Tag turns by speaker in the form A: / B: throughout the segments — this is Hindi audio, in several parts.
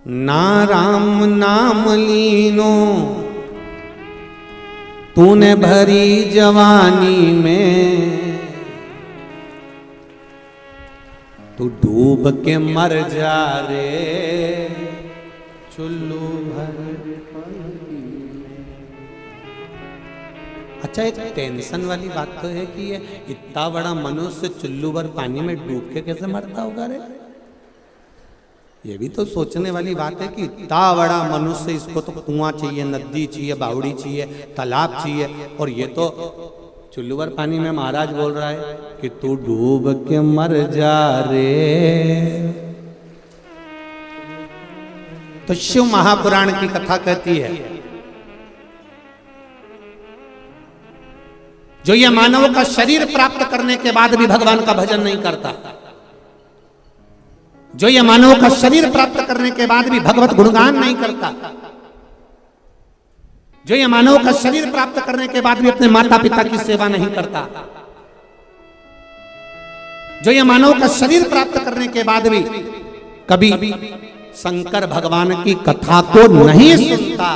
A: ना राम नाम लीनो तूने भरी जवानी में, तू डूब के मर जा रे चुल्लू भर पानी में। अच्छा, एक टेंशन वाली बात तो है कि ये इतना बड़ा मनुष्य चुल्लू भर पानी में डूब के कैसे मरता होगा रे। ये भी तो सोचने वाली बात है कि इतना बड़ा मनुष्य, इसको तो कुआं चाहिए, नदी चाहिए, बावड़ी चाहिए, तालाब चाहिए, और ये तो चुल्लू भर पानी में महाराज बोल रहा है कि तू डूब के मर जा रे। तो शिव महापुराण की कथा कहती है, जो ये मानव का शरीर प्राप्त करने के बाद भी भगवान का भजन नहीं करता, जो ये मानव का शरीर प्राप्त करने के बाद भी भगवत गुणगान नहीं करता, जो ये मानव का शरीर प्राप्त करने के बाद भी अपने माता पिता की सेवा नहीं करता, जो ये मानव का शरीर प्राप्त करने के बाद भी कभी शंकर भगवान की कथा को नहीं सुनता,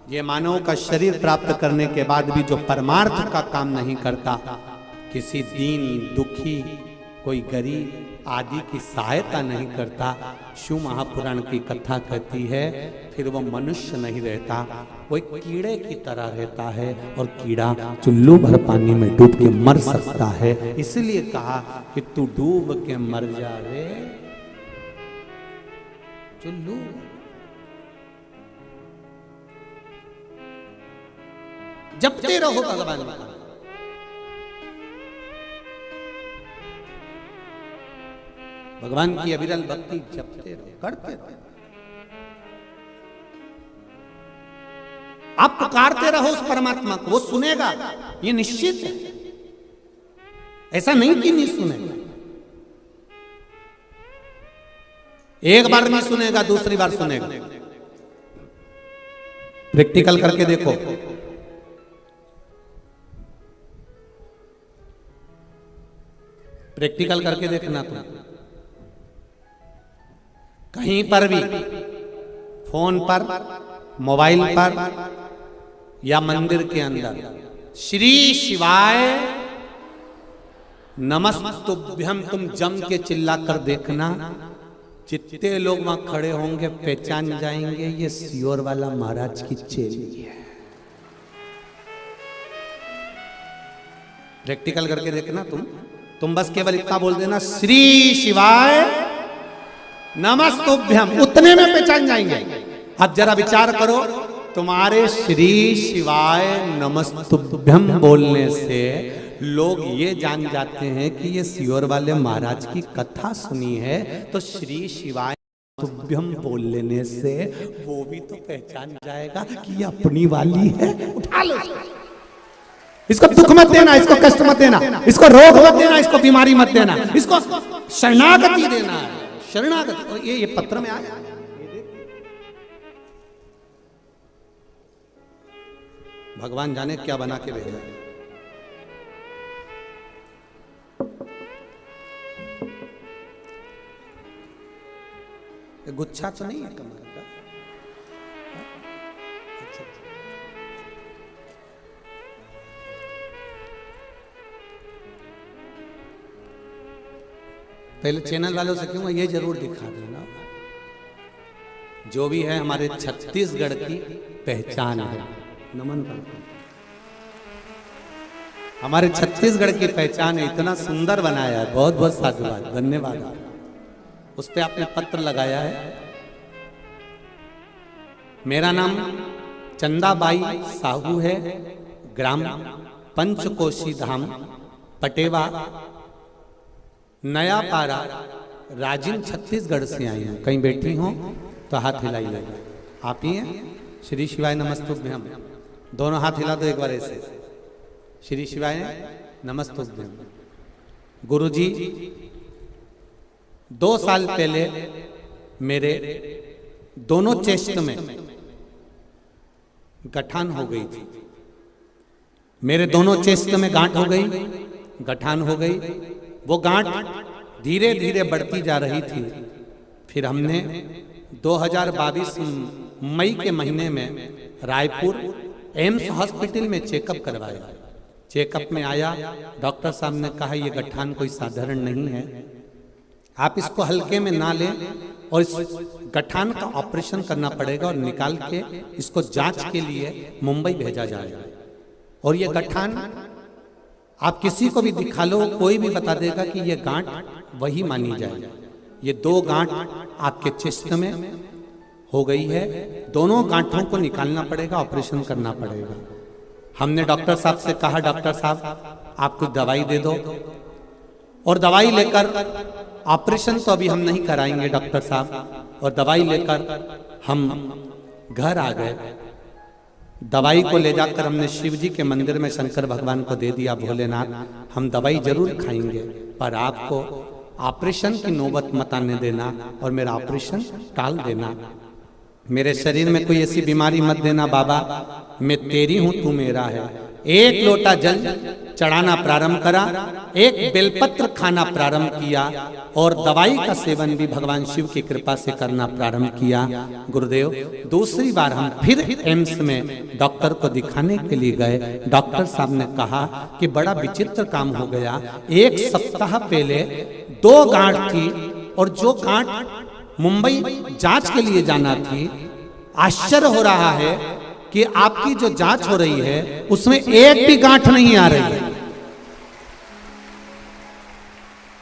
A: ये मानव का शरीर प्राप्त करने के बाद भी जो परमार्थ का काम नहीं करता, किसी दीन दुखी, कोई गरीब आदि की सहायता नहीं करता, शिव महापुराण की कथा कहती है फिर वो मनुष्य नहीं रहता, वो एक कीड़े की तरह रहता है, और कीड़ा चुल्लू भर पानी में डूब के मर सकता है। इसलिए कहा कि तू डूब के मर जा रे चुल्लू। जपते रहो भगवान का, भगवान की अविरल भक्ति जपते रहो, करते रहो, आप पुकारते रहो उस परमात्मा को, वो सुनेगा, ये निश्चित है। ऐसा नहीं कि नहीं सुनेगा, एक बार नहीं सुनेगा, दूसरी बार सुनेगा। प्रैक्टिकल करके देखो, प्रैक्टिकल करके देखना तुम। कहीं पर भी फोन पर, मोबाइल पर या मंदिर के अंदर श्री शिवाय नमस्तुभ्यम तुम जम के चिल्ला कर देखना, जितने लोग वहां खड़े होंगे पहचान जाएंगे ये सियोर वाला महाराज की चेली है। प्रैक्टिकल करके देखना तुम बस केवल इतना बोल देना श्री शिवाय नमस्तुभ्यम, उतने में पहचान जाएंगे। अब जरा विचार करो, तुम्हारे श्री शिवाय नमस्तुभ्यम बोलने से लोग ये जान जाते हैं कि ये सियोर वाले महाराज की कथा सुनी है, तो श्री शिवाय नमस्तुभ्यम बोल लेने से वो भी तो पहचान जाएगा कि ये अपनी वाली है। उठा लो इसको, दुख मत देना, इसको कष्ट मत देना, इसको रोग मत देना, इसको बीमारी मत देना, इसको शरणागति देना है, शरणागति। और ये पत्र में आया, भगवान जाने क्या बना के भेजा। गुच्छा तो नहीं है कमर का? अच्छा। पहले चैनल वालों से क्यों ये जरूर दिखा देना, जो भी है हमारे छत्तीसगढ़ की पहचान है। नमन करता हूं, हमारे छत्तीसगढ़ की पहचान है, इतना सुंदर बनाया है, बहुत बहुत साधुवाद, धन्यवाद। उस पे आपने पत्र लगाया है। मेरा नाम चंदाबाई साहू है, ग्राम पंचकोशी धाम, पटेवा, नया पारा, राजिम, छत्तीसगढ़ से आई हूँ। कहीं बैठी हो तो हाथ हिलाई लगे। आप ही हैं? श्री शिवाय नमस्तुभ्यम, दोनों हाथ हिला दो एक बार ऐसे। श्री शिवाय नमस्तुभ्यम। गुरुजी 2 साल पहले मेरे दोनों चेस्ट में गठान हो गई थी, मेरे दोनों चेस्ट में गांठ हो गई, गठान हो गई। वो गांठ धीरे धीरे बढ़ती जा रही थी। फिर हमने 2022 मई के महीने में रायपुर एम्स हॉस्पिटल में चेकअप करवाया। चेकअप में आया, डॉक्टर साहब ने कहा ये गठान कोई साधारण नहीं है, आप इसको हल्के में ना लें और इस गठान का ऑपरेशन करना पड़ेगा और निकाल के इसको जांच के लिए मुंबई भेजा जाएगा। और ये गठान आप किसी को भी दिखा लो, कोई भी बता देगा कि ये गांठ वही मानी जाए। ये 2 गांठ आपके चेस्ट में हो गई है, दोनों गांठों को निकालना पड़ेगा, ऑपरेशन करना पड़ेगा। हमने डॉक्टर साहब से कहा, डॉक्टर साहब आप कुछ दवाई दे दो, और दवाई लेकर, ऑपरेशन तो अभी हम नहीं कराएंगे डॉक्टर साहब, और दवाई लेकर हम घर आ गए। दवाई को ले जाकर हमने शिव जी के मंदिर में शंकर भगवान को दे दिया, भोलेनाथ हम दवाई जरूर खाएंगे पर आपको ऑपरेशन की नौबत मत आने देना और मेरा ऑपरेशन टाल देना। मेरे शरीर में कोई ऐसी बीमारी मत देना बाबा, मैं तेरी हूं तू मेरा है। एक लोटा जल चढ़ाना प्रारंभ करा, एक बेलपत्र खाना प्रारंभ किया और दवाई का सेवन भी भगवान शिव की कृपा से करना प्रारंभ किया। गुरुदेव, दूसरी बार हम फिर एम्स में डॉक्टर को दिखाने के लिए गए। डॉक्टर साहब ने कहा कि बड़ा विचित्र काम हो गया, 1 सप्ताह पहले 2 गांठ थी और जो गांठ मुंबई जांच के लिए जाना थी, आश्चर्य हो रहा है कि आपकी जो जांच हो रही है उसमें एक भी गांठ नहीं आ रही है।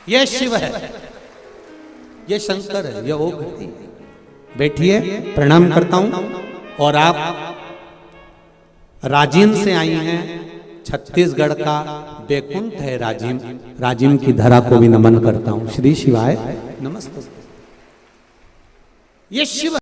A: यह शिव है, यह शंकर है, यह ओम है। बैठिए, प्रणाम करता हूं। और आप राजिम से आई हैं, छत्तीसगढ़ का बैकुंठ है राजिम, राजिम की धरा को भी नमन करता हूं। श्री शिवाय नमस्ते। ये शिव